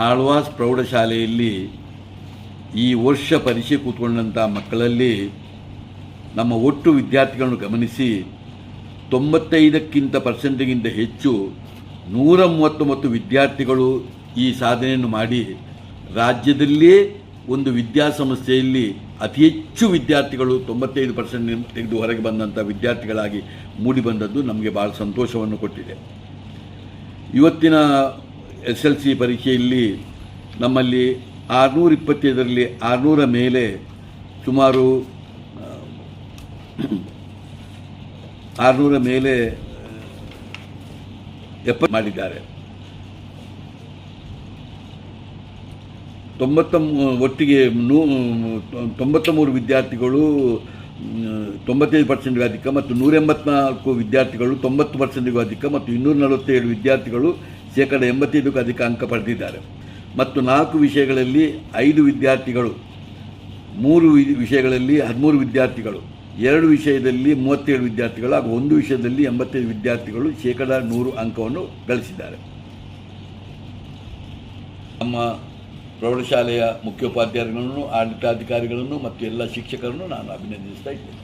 ಆಳ್ವಾಸ್ ಪ್ರೌಢಶಾಲೆಯಲ್ಲಿ ಈ ವರ್ಷ ಪರೀಕ್ಷೆ ಕೂತ್ಕೊಂಡಂಥ ಮಕ್ಕಳಲ್ಲಿ ನಮ್ಮ ಒಟ್ಟು ವಿದ್ಯಾರ್ಥಿಗಳನ್ನು ಗಮನಿಸಿ 95% ಹೆಚ್ಚು 139 ವಿದ್ಯಾರ್ಥಿಗಳು ಈ ಸಾಧನೆಯನ್ನು ಮಾಡಿ ರಾಜ್ಯದಲ್ಲೇ ಒಂದು ವಿದ್ಯಾಸಂಸ್ಥೆಯಲ್ಲಿ ಅತಿ ಹೆಚ್ಚು ವಿದ್ಯಾರ್ಥಿಗಳು 95% ತೆಗೆದು ಹೊರಗೆ ಬಂದಂಥ ವಿದ್ಯಾರ್ಥಿಗಳಾಗಿ ಮೂಡಿಬಂದದ್ದು ನಮಗೆ ಭಾಳ ಸಂತೋಷವನ್ನು ಕೊಟ್ಟಿದೆ. ಇವತ್ತಿನ SLC ಪರೀಕ್ಷೆಯಲ್ಲಿ ನಮ್ಮಲ್ಲಿ 625ರಲ್ಲಿ 600 ಮೇಲೆ ಸುಮಾರು 600 ಮೇಲೆ 70 ಮಾಡಿದ್ದಾರೆ. ಒಟ್ಟಿಗೆ 93 ವಿದ್ಯಾರ್ಥಿಗಳು 95%ಗೂ ಅಧಿಕ ಮತ್ತು 184 ವಿದ್ಯಾರ್ಥಿಗಳು 90%ಗೂ ಅಧಿಕ ಮತ್ತು 247 ವಿದ್ಯಾರ್ಥಿಗಳು 85%ಕ್ಕೂ ಅಧಿಕ ಅಂಕ ಪಡೆದಿದ್ದಾರೆ. ಮತ್ತು 4 ವಿಷಯಗಳಲ್ಲಿ 5 ವಿದ್ಯಾರ್ಥಿಗಳು, 3 ವಿಷಯಗಳಲ್ಲಿ 13 ವಿದ್ಯಾರ್ಥಿಗಳು, 2 ವಿಷಯದಲ್ಲಿ 37 ವಿದ್ಯಾರ್ಥಿಗಳು ಹಾಗೂ 1 ವಿಷಯದಲ್ಲಿ 85 ವಿದ್ಯಾರ್ಥಿಗಳು 100% ಅಂಕವನ್ನು ಗಳಿಸಿದ್ದಾರೆ. ನಮ್ಮ ಪ್ರೌಢಶಾಲೆಯ ಮುಖ್ಯೋಪಾಧ್ಯಾಯರುಗಳನ್ನು, ಆಡಳಿತಾಧಿಕಾರಿಗಳನ್ನು ಮತ್ತು ಎಲ್ಲ ಶಿಕ್ಷಕರನ್ನು ನಾನು ಅಭಿನಂದಿಸ್ತಾ ಇದ್ದೇನೆ.